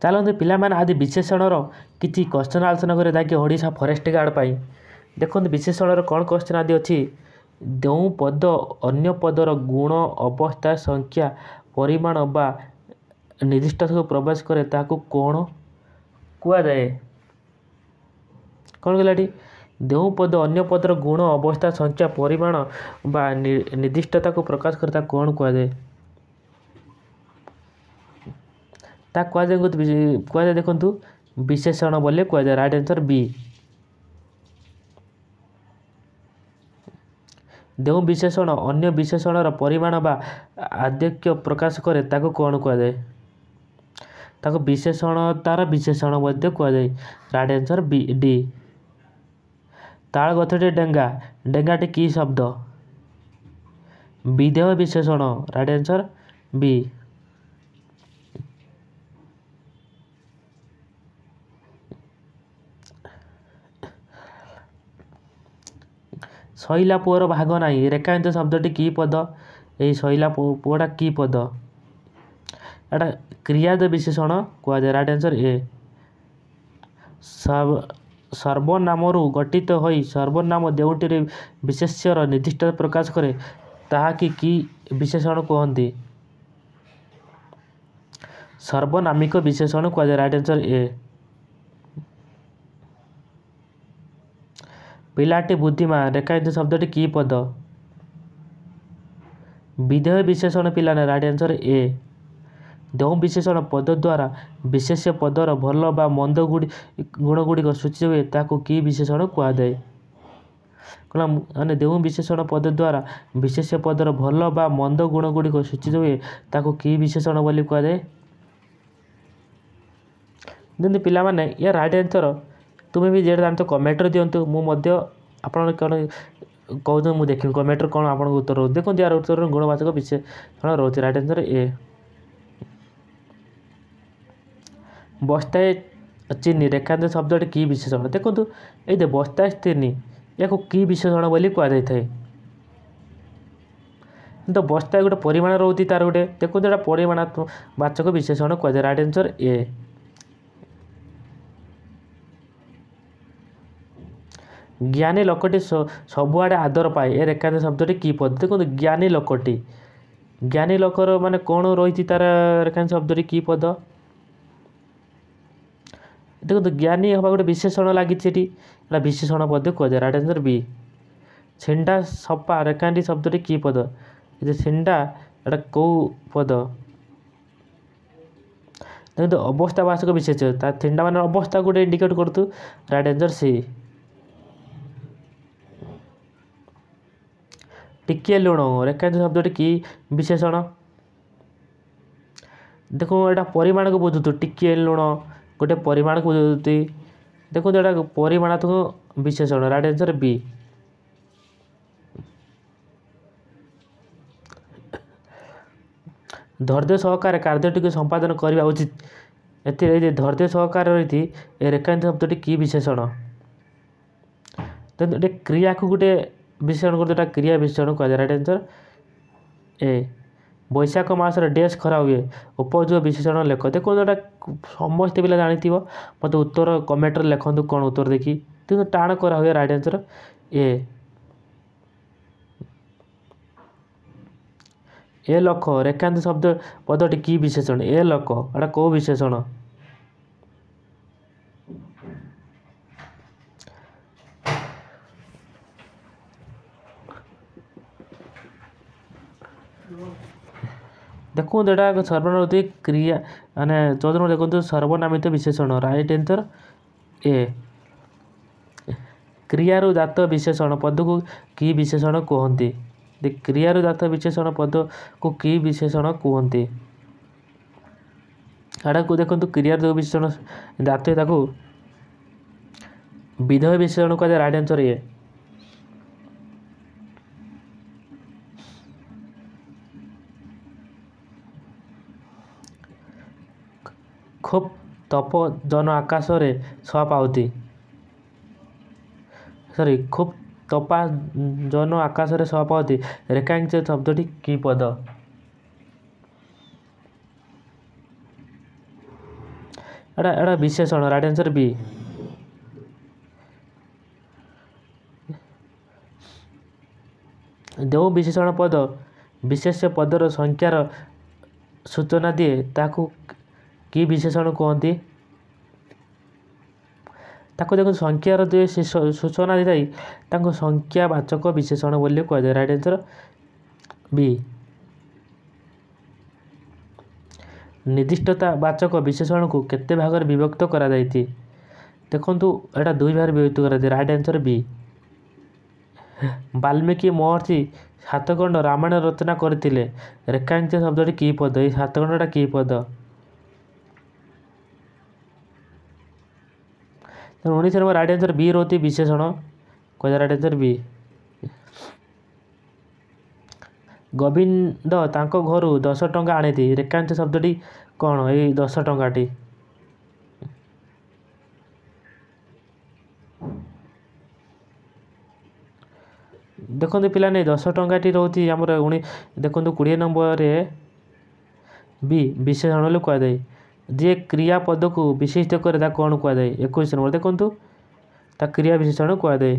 चलते पिलामान आदि विशेषणर किसी क्वेश्चन आलोचना करें ताकि ओडिशा फॉरेस्ट गार्ड पाई। देखो विशेषणर कौन क्वेश्चन आदि अच्छी जो पद अन्य पदर गुण अवस्था संख्या परिमाण बा निर्दिष्ट को प्रवेश करे ताकू कौन कुआए। कौन कहला जो पद अन्य पदर गुण अवस्था संख्या परिमाण बा निर्दिष्टता को प्रकाश करे कौन कुआए। कुआए देखु विशेषण बोले कुआए। Right answer B. जो विशेषण अन्य विशेषणर परिमाण बा आधिक्य प्रकाश करे ताको कौन कुआए। ताको विशेषण तार विशेषण मध्य कुआए। Right answer B D. ताल गछटे डेंगा डेंगाटी की शब्द विधेय विशेषण। Right answer B. शैला पुअर भाग नहीं रेखांत शब्दटी की पद। यही शैला पुअटा की पद एटा क्रियाद विशेषण कुआए। Right answer A. सर्वनामरु गठित होई सर्वनाम देउटिरे विशेष्यर निर्दिष्ट प्रकाश करे ताहा की विशेषण कहती। सर्वनामिक विशेषण कुआए। Right answer A. पिलाटी बुद्धिमान रेखांत शब्दटी की पद विधेय विशेषण पिला ने। Right answer A. जो विशेषण पद द्वारा विशेष पदर भल बा मंद गुण गुड़िक सूचित हुए ताकू की विशेषण कुआए। माने जो विशेषण पद द्वारा विशेष पदर भल बा मंद गुण गुड़िक सूचित हुए ताकू की विशेषण बोली कुआए। जमी पिला माने या राइट आंसर तुम्हें भी जेटा जानते कमेंट दिंतु मुझे आपड़ कौन कहते मुझे देखी कमेंट कौन आप उत्तर रोज देखो यार उत्तर गुणवाचक विशेषण रोचे। Right answer A. बस्ताए चीनी रेखांत शब्दटी की विशेषण। देखो ये बस्ताए चीनी या की विशेषण बोली कहुई थाए। तो बस्ताए गोटे परिमाण रोचे तार गोटे देखो यहाँ परिमाणात्मक विशेषण कहुए। Right answer A. ज्ञानी लोकटी सबुआड़े आदर पाए ए रेखांत शब्दटी की पद। देखो ज्ञानी लोकटी ज्ञानी लोकर माने कौन रही तार रेखांत शब्दटी की पद। देखो ज्ञानी हवा गोटे विशेषण लगी विशेषण पद कहुए। Right answer B. छिंडा सपा रेखांटी शब्दटी की पद। छिंडा एटा कौ पद। देखो अवस्थावाचक विशेष छिंडा मान अवस्था गोटे इंडिकेट करतु। Right answer C. टिकिए लुण रेखांत शब्दटी की विशेषण। देखो यहाँ परिमाण को बुझुतु टिकिए लुण गोटे परिमाण को बुझुती। देखो यहाँ परिमाणात्मक विशेषण। Right answer B. धैर्य सहकार कार्यटी संपादन करने उचित ए धैर्य सहकार रही रेखांत शब्दटी की विशेषण। तो क्रिया को गोटे विशेषण कर क्रिया विशेषण कहुए। Right answer A. बैशाख मासर डेस खरा हुए उपଯୋଗ विशेषण लेख। देखो यहाँ समस्त पिला जानी मत उत्तर कमेंट लिखु कौन उत्तर देखी तो टाण करा हुए। Right answer A. ए लख रेखांत शब्द पदटी की विशेषण। ए लख एटा कौ विशेषण। देखो यहाँ सर्वनाम क्रिया माने 14 देखो सर्वनामित विशेषण। Right answer A. क्रियारु जात विशेषण पद को की विशेषण कहती। क्रियारु जात विशेषण पद को की विशेषण कहती। एटा को देखो क्रियार जो विशेषण जात है विधेय विशेषण कहुए। Right answer A. खूब तप जन आकाश रे सपावती सॉरी खूब तपा जन आकाश रे सपावती रेखांकित शब्दटी की पद। ଏଇଟା ବିଶେଷଣ। ରାଇଟ୍ ଆନ୍ସର୍ ବି। ଯେଉଁ ବିଶେଷଣ ପଦ ବିଶେଷ୍ୟ ପଦର ସଂଖ୍ୟାର ସୂଚନା ଦିଏ ତାକୁ କି ବିଶେଷଣ କୁହନ୍ତି? ତାକୁ ଦେଖନ୍ତୁ ସଂଖ୍ୟାର ଯେ ସୂଚନା ଦେଇଥାଏ ତାଙ୍କୁ ସଂଖ୍ୟାବାଚକ ବିଶେଷଣ ବୋଲି କୁହାଯାଏ। ରାଇଟ୍ ଆନ୍ସର୍ ବି। ନିର୍ଦ୍ଦିଷ୍ଟତା ବାଚକ ବିଶେଷଣକୁ କେତେ ଭାଗରେ ବିଭକ୍ତ କରାଯାଇଛି? ଦେଖନ୍ତୁ ଏଇଟା 2 ଭାଗରେ ବିଭକ୍ତ କରାଯାଇଛି। ରାଇଟ୍ ଆନ୍ସର୍ ବି। ବାଲ୍ମୀକି ମହର୍ଷି ସାତଖଣ୍ଡ ରାମାୟଣ ରଚନା କରିଥିଲେ। ରେଖାଙ୍କିତ ଶବ୍ଦଟି କି ପଦ? ଏଇ ସାତଖଣ୍ଡଟା କି ପଦ? ତେଣୁ 19 ନମ୍ବର ରାଇଟ୍ ଆନ୍ସର୍ ବି ରହୁଛି ବିଶେଷଣ। କହିବା ରାଇଟ୍ ଆନ୍ସର୍ ବି। ଗୋବିନ୍ଦ ତାଙ୍କ ଘରୁ 10 ଟଙ୍କା ଆଣିଛି। ରେଖାଙ୍କିତ ଶବ୍ଦଟି କ'ଣ? ଏଇ 10 ଟଙ୍କାଟି। ଦେଖନ୍ତୁ ପିଲାମାନେ 10 ଟଙ୍କାଟି ରହୁଛି ଆମର ଦେଖନ୍ତୁ 20 ନମ୍ବରରେ ବି ବିଶେଷଣ ବୋଲି କୁହାଯାଏ। ଯିଏ କ୍ରିୟା ପଦକୁ ବିଶିଷ୍ଟ କରେ ତାକୁ କ'ଣ କୁହାଯାଏ? 21 ନମ୍ବର ଦେଖନ୍ତୁ ତା କ୍ରିୟା ବିଶେଷଣ କୁହାଯାଏ।